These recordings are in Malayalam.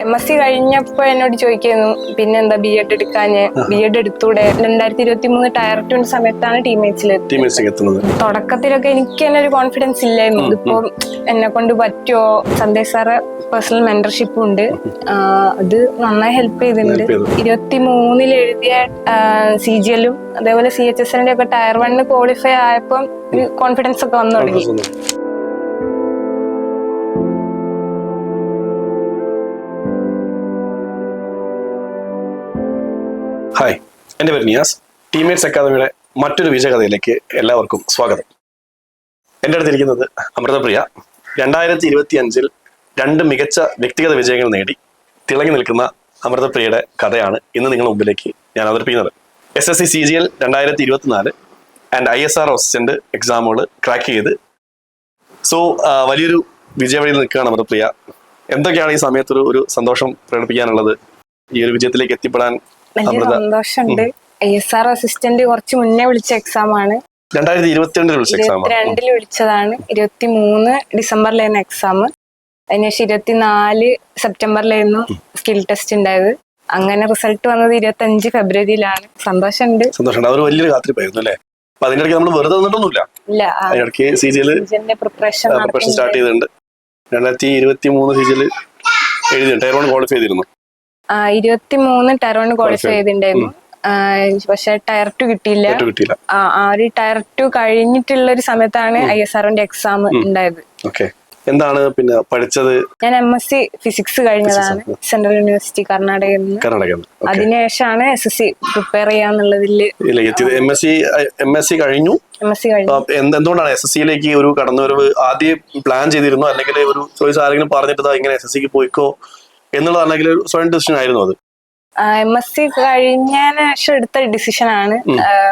MSc കഴിഞ്ഞപ്പോ എന്നോട് ചോദിക്കുന്നു പിന്നെന്താ B.Ed എടുക്കാഞ്ഞ്, B.Ed എടുത്തൂടെ. 2023 ടയർ 2 സമയത്താണ് ടീമേറ്റ്സിലേക്ക് എത്തുന്നത്. തുടക്കത്തിലൊക്കെ എനിക്ക് തന്നെ ഒരു കോൺഫിഡൻസ് ഇല്ലായിരുന്നു, ഇതിപ്പോ എന്നെ കൊണ്ട് പറ്റുമോ. സന്ദേശ് സാറ് പേഴ്സണൽ മെന്റർഷിപ്പും ഉണ്ട്, അത് നന്നായി ഹെൽപ്പ് ചെയ്തിട്ടുണ്ട്. 23 എഴുതിയ CGL-ഉം അതേപോലെ CHSL-ന്റെ ഒക്കെ ടയർ 1 ക്വാളിഫൈ ആയപ്പം കോൺഫിഡൻസ് ഒക്കെ വന്നു തുടങ്ങി. ഹായ്, എൻ്റെ പേര് നിയാസ്. ടീമേറ്റ്സ് അക്കാദമിയുടെ മറ്റൊരു വിജയകഥയിലേക്ക് എല്ലാവർക്കും സ്വാഗതം. എൻ്റെ അടുത്തിരിക്കുന്നത് അമൃതപ്രിയ. 2025 2 മികച്ച വ്യക്തിഗത വിജയങ്ങൾ നേടി തിളങ്ങി നിൽക്കുന്ന അമൃതപ്രിയയുടെ കഥയാണ് ഇന്ന് നിങ്ങളുടെ മുമ്പിലേക്ക് ഞാൻ അവതരിപ്പിക്കുന്നത്. SSC CGL 2024 and ISR assistant എക്സാമുകൾ ക്രാക്ക് ചെയ്ത് വലിയൊരു വിജയവഴിയിൽ നിൽക്കുകയാണ് അമൃതപ്രിയ. എന്തൊക്കെയാണ് ഈ സമയത്ത് ഒരു സന്തോഷം പ്രകടിപ്പിക്കാനുള്ളത്? ഈ ഒരു വിജയത്തിലേക്ക് എത്തിപ്പെടാൻ വലിയ സന്തോഷമുണ്ട്. ISR അസിസ്റ്റന്റ് കുറച്ച് മുന്നേ വിളിച്ച എക്സാം ആണ്. 2022 വിളിച്ചതാണ്. 23 ഡിസംബറിലായിരുന്നു എക്സാം. അതിനുശേഷം 24 സെപ്റ്റംബറിലായിരുന്നു സ്കിൽ ടെസ്റ്റ് ഉണ്ടായത്. അങ്ങനെ റിസൾട്ട് വന്നത് 25 ഫെബ്രുവരിയിലാണ്. സന്തോഷമുണ്ട്. ഒരു വലിയൊരു കാത്തിരിപ്പായിരുന്നു അല്ലേ? അതിനിടയ്ക്ക് നമ്മൾ വെറുതെ വന്നിട്ടൊന്നുമില്ല. അതിനിടയ്ക്ക് CGL പ്രിപ്പറേഷൻ സ്റ്റാർട്ട് ചെയ്തിട്ടുണ്ട്. 2023 CGL എഴുതി ടയർ 1 ക്വാളിഫൈ ചെയ്തിരുന്നു. 23 ടയർ 1 ക്വാളിഫൈ ചെയ്തിട്ടുണ്ടായിരുന്നു. പക്ഷെ ടയർ 2 കിട്ടിയില്ല. ആ ഒരു ടയർ 2 കഴിഞ്ഞിട്ടുള്ള ഒരു സമയത്താണ് ISR-ന്റെ എക്സാം ഉണ്ടായത്. എന്താണ് പിന്നെ പഠിച്ചത്? ഞാൻ MSc ഫിസിക്സ് കഴിഞ്ഞതാണ്, സെൻട്രൽ യൂണിവേഴ്സിറ്റി കർണാടകയിൽ നിന്ന്. അതിനുശേഷമാണ് SSC പ്രിപ്പയർ ചെയ്യാന്നുള്ളതിൽ. MSc കഴിഞ്ഞു. എന്തുകൊണ്ടാണ് SSC-യിലേക്ക് ഒരു കടന്നുവരവ് ആദ്യം പ്ലാൻ ചെയ്തിരുന്നു, അല്ലെങ്കിൽ ഒരു ചോയ്സ് ആരെങ്കിലും പറഞ്ഞിട്ട് ഇങ്ങനെ SSC-ക്ക് പോയിക്കോ എന്നുള്ളത്, അല്ലെങ്കിൽ സ്വയം ഡിസിഷൻ ആയിരുന്നു അത്? MSc കഴിഞ്ഞതിന് ശേഷം എടുത്ത ഡിസിഷൻ ആണ്.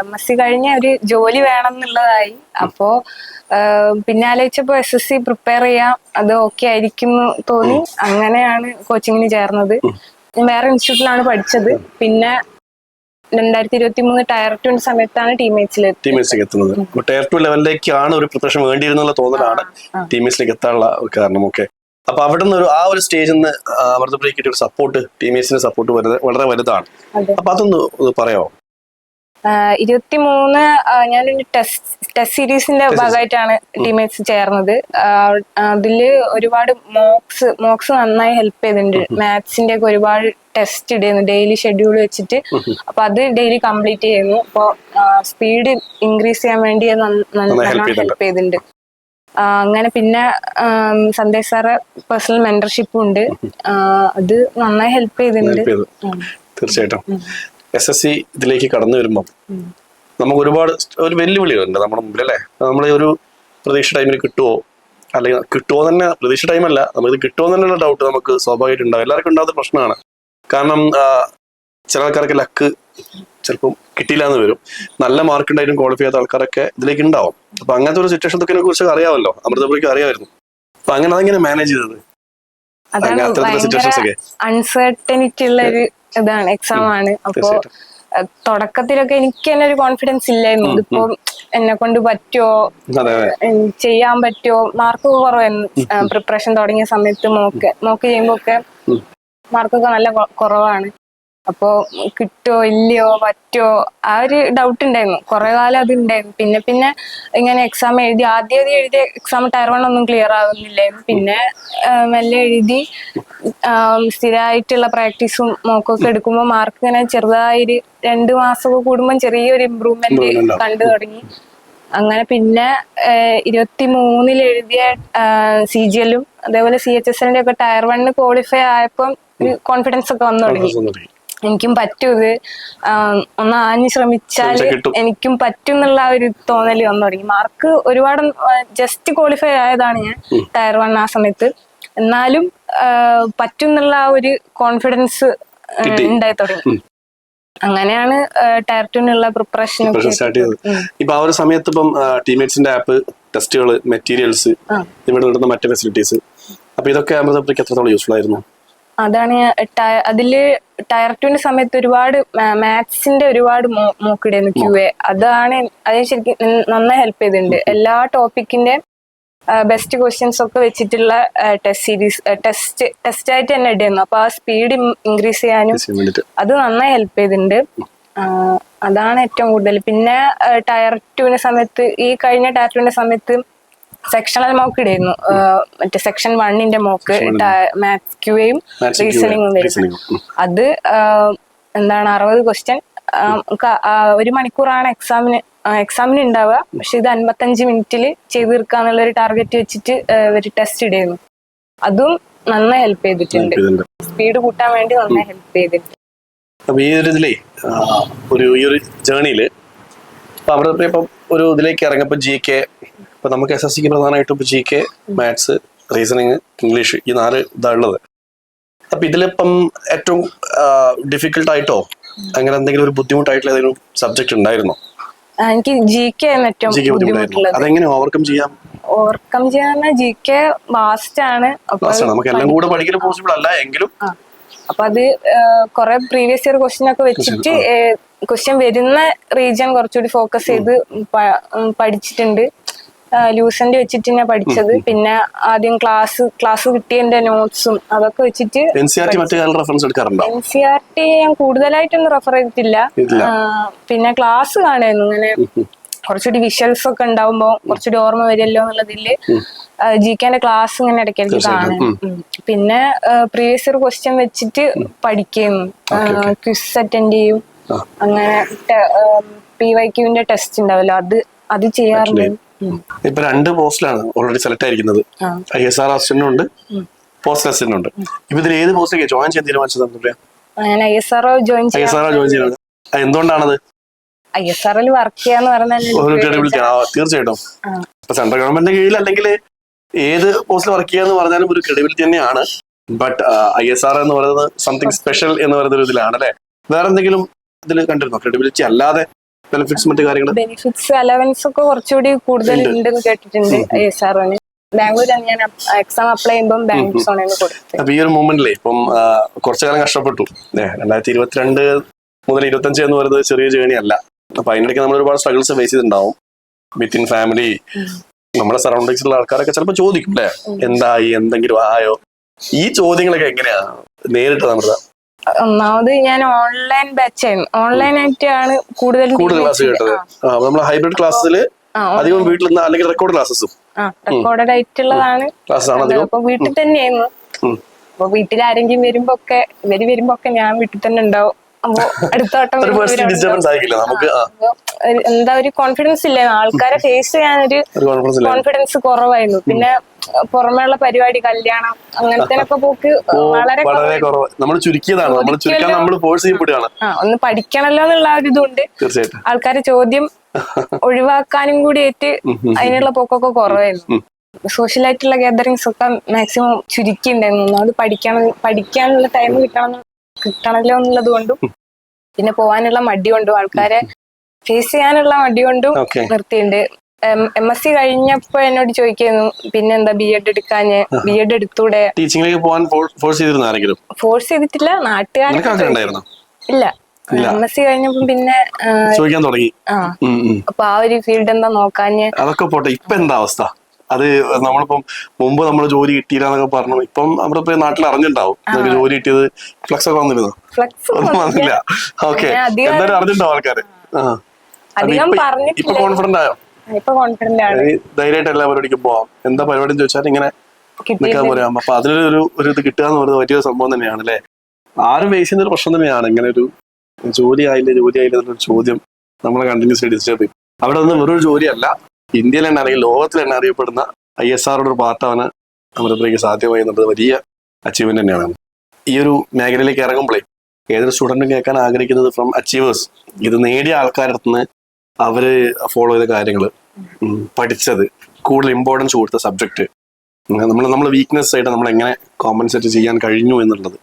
MSc കഴിഞ്ഞ ഒരു ജോലി വേണം എന്നുള്ളതായി. അപ്പോ പിന്നെ ആലോചിച്ചപ്പോ SSC പ്രിപ്പയർ ചെയ്യാം, അത് ഓക്കെ ആയിരിക്കും തോന്നി. അങ്ങനെയാണ് കോച്ചിങ്ങിന് ചേർന്നത്. വേറെ ഇൻസ്റ്റിറ്റ്യൂട്ടിലാണ് പഠിച്ചത്. പിന്നെ 2023 ടയർ 2 സമയത്താണ് ടീമേറ്റ്സിലേക്ക് എത്തുന്നത്. ടയർ 2 ലെവലിലേക്കാണ് ഒരു പ്രിപ്പറേഷൻ വേണ്ടിയിരുന്നുള്ള തോന്നലാണ് ടീമേറ്റ്സിലേക്ക് എത്താനുള്ള കാരണം. അപ്പൊ അവിടെ നിന്ന് ആ ഒരു സ്റ്റേജിൽ നിന്ന് അമൃതപ്രിയക്ക് കിട്ടിയ ഒരു സപ്പോർട്ട്, ടീമേറ്റ്സിന്റെ സപ്പോർട്ട് വളരെ വലുതാണ്. അപ്പൊ അതൊന്ന് പറയാമോ? 23 ഞാനൊരു ടെസ്റ്റ് സീരീസിന്റെ ഭാഗമായിട്ടാണ് ടീമേറ്റ്സ് ചേർന്നത്. അതില് ഒരുപാട് മോക്സ് നന്നായി ഹെൽപ്പ് ചെയ്തിട്ടുണ്ട്. മാത്സിന്റെ ഒക്കെ ഒരുപാട് ടെസ്റ്റ് ഇടുന്നു ഡെയിലി ഷെഡ്യൂൾ വെച്ചിട്ട്. അപ്പൊ അത് ഡെയിലി കംപ്ലീറ്റ് ചെയ്യുന്നു. അപ്പൊ സ്പീഡ് ഇൻക്രീസ് ചെയ്യാൻ വേണ്ടി ഹെൽപ്പ് ചെയ്തിട്ടുണ്ട്. അങ്ങനെ പിന്നെ സന്ദേശ് സാറ് പേഴ്സണൽ മെന്റർഷിപ്പും ഉണ്ട്, അത് നന്നായി ഹെൽപ്പ് ചെയ്തിട്ടുണ്ട്. തീർച്ചയായിട്ടും SSC ഇതിലേക്ക് കടന്നു വരുമ്പോൾ നമുക്ക് ഒരുപാട് ഒരു വെല്ലുവിളികളുണ്ട് നമ്മുടെ മുമ്പിൽ അല്ലേ? നമ്മൾ ഒരു പ്രതീക്ഷ ടൈമിൽ കിട്ടുമോ, അല്ലെങ്കിൽ കിട്ടുമോ തന്നെ, പ്രതീക്ഷ ടൈമല്ല, നമുക്ക് കിട്ടുമോ എന്നുള്ള ഡൗട്ട് നമുക്ക് സ്വാഭാവികമായിട്ട് ഉണ്ടാവും. എല്ലാവർക്കും ഉണ്ടാകുന്ന പ്രശ്നമാണ്. കാരണം ചില ആൾക്കാർക്ക് ലക്ക് ചിലപ്പം കിട്ടിയില്ല എന്ന് വരും. നല്ല മാർക്ക് ഉണ്ടായിട്ടും ക്വാളിഫൈ ചെയ്യാത്ത ആൾക്കാരൊക്കെ ഇതിലേക്ക് ഉണ്ടാവും. അപ്പൊ അങ്ങനത്തെ ഒരു സിറ്റുവേഷനെ കുറിച്ച് അറിയാമല്ലോ, അമൃതപ്രിയക്ക് അറിയാമായിരുന്നു. അപ്പൊ അങ്ങനെ അതെങ്ങനെ മാനേജ് ചെയ്തത്? അൺസർട്ടനിറ്റി ഉള്ള ഒരു ഇതാണ്, എക്സാം ആണ്. അപ്പോ തുടക്കത്തിലൊക്കെ എനിക്ക് തന്നെ ഒരു കോൺഫിഡൻസ് ഇല്ലായിരുന്നു, ഇതിപ്പോ എന്നെ കൊണ്ട് പറ്റുമോ, ചെയ്യാൻ പറ്റുമോ. മാർക്ക് കുറവായിരുന്നു പ്രിപ്പറേഷൻ തുടങ്ങിയ സമയത്ത്. മോക്ക് ചെയ്യുമ്പോ ഒക്കെ മാർക്കൊക്കെ നല്ല കുറവാണ്. അപ്പോ കിട്ടുമോ ഇല്ലയോ പറ്റുമോ ആ ഒരു ഡൗട്ട് ഉണ്ടായിരുന്നു. കുറെ കാലം അത് ഉണ്ടായിരുന്നു. പിന്നെ ഇങ്ങനെ എക്സാം ആദ്യം എഴുതിയ എക്സാം ടയർ 1 ഒന്നും ക്ലിയർ ആവുന്നില്ലായിരുന്നു. പിന്നെ മെല്ലെ എഴുതി സ്ഥിരമായിട്ടുള്ള പ്രാക്ടീസും മോക്കൊക്കെ എടുക്കുമ്പോൾ മാർക്ക് ഇങ്ങനെ ചെറുതായി 2 മാസമൊക്കെ കൂടുമ്പോൾ ചെറിയൊരു ഇമ്പ്രൂവ്മെന്റ് കണ്ടു തുടങ്ങി. അങ്ങനെ പിന്നെ 23 എഴുതിയ CGL-ഉം അതേപോലെ CHSL-ന്റെ ഒക്കെ ടയർ 1 ക്വാളിഫൈ ആയപ്പം കോൺഫിഡൻസ് ഒക്കെ വന്നു തുടങ്ങി. എനിക്കും പറ്റും, ഇത് ഒന്ന് ആഞ്ഞു ശ്രമിച്ചാൽ എനിക്കും പറ്റും എന്നുള്ള ഒരു തോന്നല് വന്നു തുടങ്ങി. മാർക്ക് ഒരുപാട് ജസ്റ്റ് ക്വാളിഫൈ ആയതാണ് ഞാൻ ടയർ 1 ആ സമയത്ത്. എന്നാലും പറ്റും എന്നുള്ള ആ ഒരു കോൺഫിഡൻസ് ഉണ്ടായി തുടങ്ങി. അങ്ങനെയാണ് ടയർ 2 പ്രിപ്പറേഷൻ സ്റ്റാർട്ട് ചെയ്തത്. ഇപ്പൊ ആ ഒരു സമയത്ത് ഇപ്പം ടീമേറ്റ്സിന്റെ ആപ്പ്, ടെസ്റ്റുകൾ, മെറ്റീരിയൽസ്, ഇവിടെ കിട്ടുന്ന മറ്റു ഫെസിലിറ്റീസ്, അപ്പൊ ഇതൊക്കെ അമൃതപ്രിയക്ക് എത്രത്തോളം യൂസ്ഫുൾ ആയിരുന്നു? അതാണ് അതില് ടയർ 2 സമയത്ത് ഒരുപാട് മാത്സിന്റെ ഒരുപാട് മോക്കിടുന്നു QA. അത് ശരിക്കും നന്നായി ഹെൽപ്പ് ചെയ്തിട്ടുണ്ട്. എല്ലാ ടോപ്പിക്കിന്റെ ബെസ്റ്റ് ക്വസ്റ്റ്യൻസ് ഒക്കെ വെച്ചിട്ടുള്ള ടെസ്റ്റ് സീരീസ് ടെസ്റ്റ് ആയിട്ട് തന്നെ ഇടുന്നു. അപ്പൊ ആ സ്പീഡ് ഇൻക്രീസ് ചെയ്യാനും അത് നന്നായി ഹെൽപ്പ് ചെയ്തിട്ടുണ്ട്. അതാണ് ഏറ്റവും കൂടുതൽ. പിന്നെ ടയർ 2 സമയത്ത്, ഈ കഴിഞ്ഞ ടയർ 2 സമയത്ത് സെക്ഷണൽ മോക്ക് ഇടായിരുന്നു. മറ്റേ സെക്ഷൻ 1 മോക്ക് മാത്സ് ക്യൂയും റീസണിങ്ങും വരുന്നത്. അത് എന്താണ് 60 ക്വസ്റ്റ്യൻ 1 മണിക്കൂറാണ് എക്സാമിന് ഉണ്ടാവുക. പക്ഷെ ഇത് 55 മിനിറ്റിൽ ചെയ്ത് തീർക്കാന്നുള്ള ഒരു ടാർഗറ്റ് വെച്ചിട്ട് ഒരു ടെസ്റ്റ് ഇടായിരുന്നു. അതും നന്നായി ഹെൽപ്പ് ചെയ്തിട്ടുണ്ട്. സ്പീഡ് കൂട്ടാൻ വേണ്ടി നന്നായി ഹെൽപ്പ് ചെയ്തിട്ടുണ്ട്. അപ്പൊ ഈ ഒരു ഇതിലേ ഈ ഒരു ജേണിയില് അവിടെ ഇപ്പം ഒരു ഇതിലേക്ക് ഇറങ്ങപ്പോ GK, ഇപ്പൊ നമുക്ക് SSCക്ക് പ്രധാനമായിട്ടും ഇപ്പൊ GK, മാത്സ്, റീസണിങ്, ഇംഗ്ലീഷ്, ഈ 4 ഇതാ ഉള്ളത്. അപ്പൊ ഇതിലിപ്പം ഏറ്റവും ഡിഫിക്കൽട്ട് ആയിട്ടോ അങ്ങനെ എന്തെങ്കിലും ഒരു ബുദ്ധിമുട്ടായിട്ടുള്ള ഏതെങ്കിലും സബ്ജക്ട് ഉണ്ടായിരുന്നോ? എനിക്ക് GK ആണ് ഏറ്റവും ബുദ്ധിമുട്ടുള്ളത്. അതെങ്ങനെ ഓവർകം ചെയ്യാൻ GK വാസ്റ്റ് ആണ്. നമുക്ക് എല്ലാം കൂടെ പഠിക്കൽ പോസിബിൾ അല്ല എങ്കിലും അപ്പൊ അത് കുറെ പ്രീവിയസ് ഇയർ ക്വസ്റ്റ്യൻ ഒക്കെ വെച്ചിട്ട് ക്വസ്റ്റ്യൻ വരുന്ന റീജിയൻ കുറച്ചുകൂടി ഫോക്കസ് ചെയ്ത് പഠിച്ചിട്ടുണ്ട്. ലൂസന്റ് വെച്ചിട്ട് ഞാൻ പഠിച്ചത്. പിന്നെ ആദ്യം ക്ലാസ് കിട്ടിയതിന്റെ നോട്ട്സും അതൊക്കെ വെച്ചിട്ട്. NCERT ഞാൻ കൂടുതലായിട്ടൊന്നും റെഫർ ചെയ്തിട്ടില്ല. പിന്നെ ക്ലാസ് കാണുമായിരുന്നു. ഇങ്ങനെ കുറച്ചുകൂടി വിഷ്വൽസ് ഒക്കെ ഉണ്ടാവുമ്പോ കുറച്ചുകൂടി ഓർമ്മ വരുമല്ലോ എന്നുള്ളതില് GKന്റെ ക്ലാസ് ഇങ്ങനെ ഇടയ്ക്കിടയ്ക്ക് കാണും. പിന്നെ പ്രീവിയസ് ഇയർ ക്വസ്റ്റ്യൻ വെച്ചിട്ട് പഠിക്കുന്നു, ക്വിസ് അറ്റൻഡ് ചെയ്യും. അങ്ങനെ PYQന്റെ ടെസ്റ്റ് ഉണ്ടാവല്ലോ, അത് ചെയ്യാറുണ്ട്. ഇപ്പൊ 2 പോസ്റ്റിലാണ് ഓൾറെഡി സെലക്ട് ആയിരിക്കുന്നത്. ISR അസിസ്റ്റന്റും ഉണ്ട്, പോസ്റ്റ് അസിസ്റ്റന്റും ഉണ്ട്. ഇപ്പൊ ഇതിൽ ഏത് പോസ്റ്റിലേക്ക് ജോയിൻ ചെയ്യാൻ തീരുമാനിച്ചത്? ഞാൻ ISR ജോയിൻ ചെയ്യുന്നത് എന്തുകൊണ്ടാണത്? ISRൽ വർക്ക് ചെയ്യാന്ന് പറഞ്ഞാൽ തീർച്ചയായിട്ടും സെൻട്രൽ ഗവൺമെന്റിന്റെ കീഴിൽ അല്ലെങ്കിൽ ഏത് പോസ്റ്റിൽ വർക്ക് ചെയ്യാന്ന് പറഞ്ഞാലും ഒരു ക്രെഡിബിലിറ്റി തന്നെയാണ്. ബട്ട് ISR എന്ന് പറയുന്നത് സംതിങ് സ്പെഷ്യൽ എന്ന് പറയുന്ന ഒരു ഇതിലാണ് അല്ലെ. വേറെ എന്തെങ്കിലും ഇതിൽ കണ്ടിരുന്നോ ക്രെഡിബിലിറ്റി അല്ലാതെ ബെനിഫിറ്റ്സ്, മറ്റു കാര്യങ്ങൾ? ബെനിഫിറ്റ്സ്, അലവൻസ് ഒക്കെ കുറച്ചുകൂടി കൂടുതൽ ഉണ്ടെന്ന് കേട്ടിട്ടുണ്ട് ISRന്. ബാംഗ്ലൂരാണ് ഞാൻ എക്സാം അപ്ലൈ ചെയ്യുമ്പോൾ ബാംഗ്ലൂർ സോണിന് കൊടുത്തത്. അപ്പൊ ഈ ഒരു മൂവ്മെന്റിലെ ഇപ്പം കുറച്ചു കാലം കഷ്ടപ്പെട്ടു. 2022 മുതൽ 25 എന്ന് പറയുന്നത് ചെറിയ ജേണി അല്ല. അപ്പൊ അതിനിടയ്ക്ക് നമ്മൾ ഒരുപാട് സ്ട്രഗിൾസ് ഫേസ് ചെയ്തിട്ടുണ്ടാവും വിത്തിൻ ഫാമിലി. നമ്മുടെ സറൗണ്ടിങ്സിലുള്ള ആൾക്കാരൊക്കെ ചിലപ്പോൾ ചോദിക്കും അല്ലെ, എന്തായി, എന്തെങ്കിലും ആയോ? ഈ ചോദ്യങ്ങളൊക്കെ എങ്ങനെയാ നേരിട്ട് നമ്മുടെ? ഒന്നാമത് ഞാൻ ഓൺലൈൻ ബാച്ച് ആയിരുന്നു. ഓൺലൈൻ ആയിട്ടാണ് കൂടുതൽ ക്ലാസ് കേട്ടത്. നമ്മൾ ഹൈബ്രിഡ് ക്ലാസ്സിൽ അധികം വീട്ടിൽ നിന്ന് അല്ലെങ്കിൽ റെക്കോർഡ് ക്ലാസ്സസും റെക്കോർഡഡ് ആയിട്ടുള്ളതാണ് ക്ലാസ്സാണ്. അപ്പൊ വീട്ടിൽ തന്നെയായിരുന്നു. അപ്പൊ വീട്ടിൽ ആരെങ്കിലും വരുമ്പോ ഒക്കെ ഞാൻ വീട്ടിൽ തന്നെ ഉണ്ടാവും. എന്താ ഒരു കോൺഫിഡൻസ് ഇല്ല, ആൾക്കാരെ ഫേസ് ചെയ്യാനൊരു കോൺഫിഡൻസ് കുറവായിരുന്നു. പിന്നെ പുറമേയുള്ള പരിപാടി, കല്യാണം, അങ്ങനത്തേനൊക്കെ പോക്ക് വളരെ കുറവ്. ഒന്ന് പഠിക്കണല്ലോ എന്നുള്ള ഒരു ഇതുണ്ട്. ആൾക്കാരെ ചോദ്യം ഒഴിവാക്കാനും കൂടി ആയിട്ട് അതിനുള്ള പോക്കൊക്കെ കുറവായിരുന്നു. സോഷ്യലായിട്ടുള്ള ഗാദറിങ്സ് ഒക്കെ മാക്സിമം ചുരുക്കിണ്ടായിരുന്നു. അത് പഠിക്കാനുള്ള ടൈം കിട്ടണല്ലോ എന്നുള്ളത് കൊണ്ടും പിന്നെ പോവാനുള്ള മടി കൊണ്ടും ആൾക്കാരെ ഫേസ് ചെയ്യാനുള്ള മടി കൊണ്ടും നിർത്തിയിട്ടുണ്ട്. MSc കഴിഞ്ഞപ്പോ എന്നോട് ചോദിക്കുന്നു പിന്നെന്താ BEd എടുക്കാഞ്ഞ്, BEd എടുത്തൂടെ? ഫോഴ്സ് ചെയ്തിട്ടില്ല, നാട്ടുകാർ ഇല്ല. MSc കഴിഞ്ഞപ്പോ പിന്നെ അപ്പൊ ആ ഒരു ഫീൽഡ് എന്താ നോക്കാഞ്ഞ്. അതൊക്കെ പോട്ടെ, ഇപ്പൊ എന്താ അവസ്ഥ? അത് നമ്മളിപ്പം മുമ്പ് നമ്മൾ ജോലി കിട്ടിയില്ല എന്നൊക്കെ പറഞ്ഞു. ഇപ്പം നമ്മളിപ്പോ നാട്ടിൽ അറിഞ്ഞിട്ടുണ്ടാവും ജോലി കിട്ടിയത്. ഫ്ലക്സ് ഒക്കെ വന്നിരുന്നു? ഒന്നും വന്നില്ല. ഓക്കെ, എന്തായാലും അറിഞ്ഞിട്ടുണ്ടാവും ആൾക്കാര്. ഇപ്പൊ കോൺഫിഡന്റ് ആയോ? ധൈര്യമായിട്ട് എല്ലാ പരിപാടിക്കും പോവാം. എന്താ പരിപാടി ചോദിച്ചാൽ ഇങ്ങനെ നിൽക്കാൻ പോരാം. അപ്പൊ അതിലൊരു ഇത് കിട്ടുക എന്ന് പറയുന്നത് വലിയൊരു സംഭവം തന്നെയാണ് അല്ലെ. ആരും ഫേസ് ചെയ്യുന്ന ഒരു പ്രശ്നം തന്നെയാണ്. ഇങ്ങനെ ഒരു ജോലി ആയില്ല എന്നൊരു ചോദ്യം നമ്മളെ കണ്ടിന്യൂസ്ലി ഡിസ്റ്റർബ് ചെയ്യും. അവിടെ നിന്ന് വെറൊരു ജോലിയല്ല, ഇന്ത്യയിൽ തന്നെ അല്ലെങ്കിൽ ലോകത്തിൽ തന്നെ അറിയപ്പെടുന്ന ISRയുടെ ഒരു പാർട്ടാണ് അമൃതയ്ക്ക് സാധ്യമായി എന്നുള്ളത് വലിയ അച്ചീവ്മെന്റ് തന്നെയാണ്. ഈ ഒരു മേഖലയിലേക്ക് ഇറങ്ങുമ്പോഴേ ഏതൊരു സ്റ്റുഡന്റും കേൾക്കാൻ ആഗ്രഹിക്കുന്നത് ഫ്രം അച്ചീവേഴ്സ്, ഇത് നേടിയ ആൾക്കാരുടെ അടുത്ത് നിന്ന് അവര് ഫോളോ ചെയ്ത കാര്യങ്ങൾ, പഠിച്ചത്, കൂടുതൽ ഇമ്പോർട്ടൻസ് കൊടുത്ത സബ്ജക്ട്, നമ്മളെ വീക്ക്നെസ് ആയിട്ട് നമ്മൾ എങ്ങനെ കോമ്പൻസേറ്റ് ചെയ്യാൻ കഴിഞ്ഞു എന്നുള്ളത്.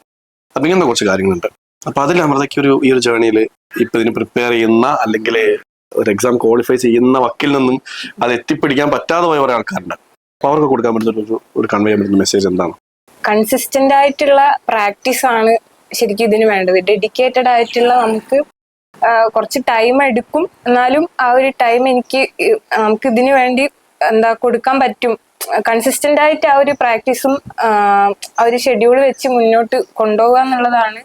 അപ്പൊ ഇങ്ങനത്തെ കുറച്ച് കാര്യങ്ങളുണ്ട്. അപ്പൊ അതിൽ അമൃതയ്ക്ക് ഈ ഒരു ജേർണിയിൽ ഇപ്പൊ ഇതിന് പ്രിപ്പയർ ചെയ്യുന്ന അല്ലെങ്കിൽ ഒരു എക്സാം ക്വാളിഫൈ ചെയ്യുന്ന വക്കിൽ നിന്നും അത് എത്തിപ്പിടിക്കാൻ പറ്റാതെ പോയ കുറെ ആൾക്കാരുണ്ട്. അപ്പൊ അവർക്ക് കൊടുക്കാൻ പറ്റുന്ന ഒരു കൺവേ ചെയ്യാൻ പറ്റുന്ന മെസ്സേജ് എന്താണ്? കൺസിസ്റ്റന്റ് ആയിട്ടുള്ള പ്രാക്ടീസ് ആണ് ശരിക്കും ഇതിന് വേണ്ടത്. ഡെഡിക്കേറ്റഡ് ആയിട്ടുള്ള, നമുക്ക് കുറച്ച് ടൈം എടുക്കും, എന്നാലും ആ ഒരു ടൈം നമുക്ക് ഇതിനു വേണ്ടി കൊടുക്കാൻ പറ്റും. കൺസിസ്റ്റന്റ് ആയിട്ട് ആ ഒരു പ്രാക്ടീസും ആ ഒരു ഷെഡ്യൂൾ വെച്ച് മുന്നോട്ട് കൊണ്ടുപോകുക എന്നുള്ളതാണ്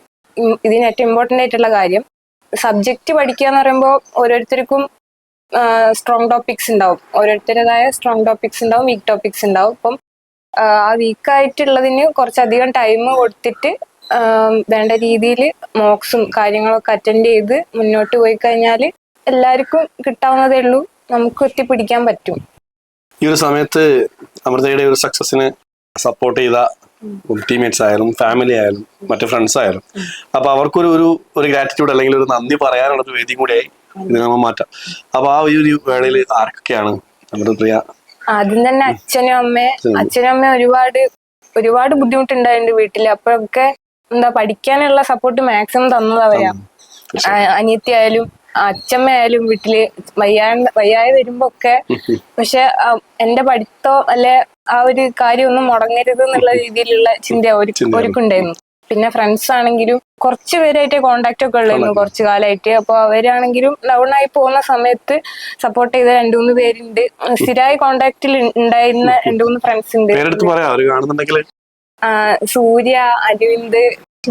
ഇതിന് ഏറ്റവും ഇമ്പോർട്ടന്റ് ആയിട്ടുള്ള കാര്യം. സബ്ജക്റ്റ് പഠിക്കുക എന്ന് പറയുമ്പോൾ ഓരോരുത്തർക്കും സ്ട്രോങ് ടോപ്പിക്സ് ഉണ്ടാവും, ഓരോരുത്തരുടേതായ സ്ട്രോങ് ടോപ്പിക്സ് ഉണ്ടാവും, വീക്ക് ടോപ്പിക്സ് ഉണ്ടാവും. അപ്പം ആ വീക്കായിട്ടുള്ളതിന് കുറച്ചധികം ടൈം കൊടുത്തിട്ട് വേണ്ട രീതിയിൽ മോക്സും കാര്യങ്ങളൊക്കെ അറ്റൻഡ് ചെയ്ത് മുന്നോട്ട് പോയി കഴിഞ്ഞാൽ എല്ലാവർക്കും കിട്ടാവുന്നതേ ഉള്ളൂ, നമുക്ക് എത്തിപ്പിടിക്കാൻ പറ്റും. ഈ ഒരു സമയത്ത് അമൃതയുടെ ഒരു സക്സസിന് സപ്പോർട്ട് ചെയ്ത ടീംമേറ്റ്സ് ആയാലും ഫാമിലി ആയാലും മറ്റു ഫ്രണ്ട്സ് ആയാലും, അപ്പൊ അവർക്കൊരു ഒരു ഗ്രാറ്റിറ്റ്യൂഡ് അല്ലെങ്കിൽ ഒരു നന്ദി പറയാനുള്ള ഒരു വേദിയും കൂടിയായി ഇത് നമ്മൾ മാറ്റാം. അപ്പൊ ആ ഒരു വേളയിൽ ആർക്കൊക്കെയാണ് അമൃതപ്രിയ? ആദ്യം തന്നെ അച്ഛനും അമ്മയും ഒരുപാട് ബുദ്ധിമുട്ടുണ്ടായിട്ടുണ്ട് വീട്ടില്. അപ്പോഴൊക്കെ എന്താ പഠിക്കാനുള്ള സപ്പോർട്ട് മാക്സിമം തന്നത് അവരാ. അനിയത്തി ആയാലും അച്ഛമ്മ ആയാലും വീട്ടില് വയ്യാതെ വരുമ്പോ ഒക്കെ. പക്ഷെ എന്റെ പഠിത്തം അല്ലെ ആ ഒരു കാര്യം ഒന്നും മുടങ്ങരുത് എന്നുള്ള രീതിയിലുള്ള ചിന്ത അവർക്കുണ്ടായിരുന്നു. പിന്നെ ഫ്രണ്ട്സ് ആണെങ്കിലും കുറച്ച് പേരായിട്ട് കോണ്ടാക്ട് ഒക്കെ ഉള്ളായിരുന്നു കുറച്ചു കാലമായിട്ട്. അപ്പൊ അവരാണെങ്കിലും ഡൗൺ ആയി പോകുന്ന സമയത്ത് സപ്പോർട്ട് ചെയ്ത 2-3 പേരുണ്ട്. സ്ഥിരമായി കോണ്ടാക്റ്റിൽ ഉണ്ടായിരുന്ന 2-3 ഫ്രണ്ട്സ് ഉണ്ട്. സൂര്യ, അരവിന്ദ്,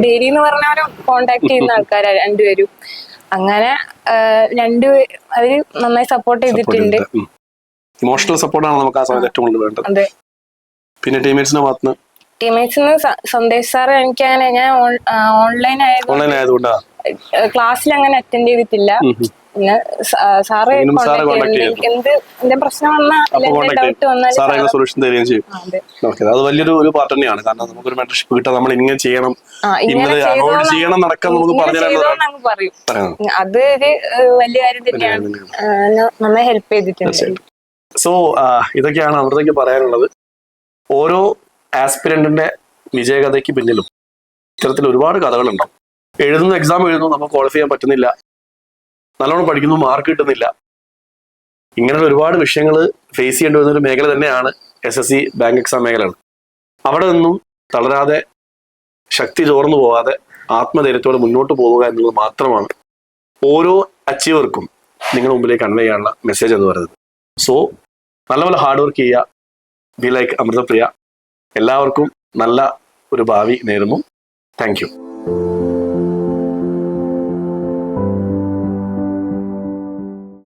ഡെയിലി എന്ന് പറഞ്ഞവരും കോണ്ടാക്ട് ചെയ്യുന്ന ആൾക്കാരാ രണ്ടുപേരും. അങ്ങനെ അവര് നന്നായി സപ്പോർട്ട് ചെയ്തിട്ടുണ്ട്. ഇമോഷണൽ സപ്പോർട്ടാണ് നമുക്ക് ആ സമയത്ത് ഏറ്റവും കൂടുതൽ വേണ്ടത്. അതെ. പിന്നെ ടീമേറ്റ്സിന് സന്ദേശ് സാറ് എനിക്കങ്ങനെ, ഞാൻ ഓൺലൈൻ ആയതുകൊണ്ട് ക്ലാസ്സിൽ അങ്ങനെ അറ്റൻഡ് ചെയ്തിട്ടില്ല. പിന്നെ സാറ് എന്ത് പ്രശ്നം വന്നാൽ ഡൗട്ട് വന്നാൽ സൊല്യൂഷൻ തരികയും ചെയ്യും. അത് വലിയൊരു പാർട്ട് തന്നെയാണ്. കാരണം നമുക്കൊരു മെന്റർഷിപ്പ് കിട്ടാൻ നമ്മൾ ഇങ്ങനെ ചെയ്യണം, അവോയ്ഡ് ചെയ്യണം നടക്കാൻ നമുക്ക് പറഞ്ഞു പറയും. അത് ഒരു വലിയ കാര്യം തന്നെയാണ്, നന്നായി ഹെൽപ്പ് ചെയ്തിട്ടുണ്ട്. സോ ഇതൊക്കെയാണ് അമൃതയ്ക്ക് പറയാനുള്ളത്. ഓരോ ആസ്പിരന്റിന്റെ വിജയകഥയ്ക്ക് പിന്നിലും ഇത്തരത്തിൽ ഒരുപാട് കഥകളുണ്ടാവും. എക്സാം എഴുതുന്നു, നമുക്ക് ക്വാളിഫൈ ചെയ്യാൻ പറ്റുന്നില്ല, നല്ലോണം പഠിക്കുന്നു, മാർക്ക് കിട്ടുന്നില്ല, ഇങ്ങനെയുള്ള ഒരുപാട് വിഷയങ്ങൾ ഫേസ് ചെയ്യേണ്ടി വരുന്ന ഒരു മേഖല തന്നെയാണ് SSC ബാങ്ക് എക്സാം മേഖലകൾ. അവിടെ നിന്നും തളരാതെ, ശക്തി ചോർന്നു പോകാതെ ആത്മധൈര്യത്തോടെ മുന്നോട്ട് പോവുക എന്നുള്ളത് മാത്രമാണ് ഓരോ അച്ചീവർക്കും നിങ്ങളുടെ മുമ്പിലേക്ക് കൺവേ ചെയ്യാനുള്ള മെസ്സേജ് എന്ന് പറയുന്നത്. സോ നല്ലപോലെ ഹാർഡ് വർക്ക് ചെയ്യുക, ബി ലൈക്ക് അമൃതപ്രിയ. എല്ലാവർക്കും നല്ല ഒരു ഭാവി നേരുന്നു. Thank you.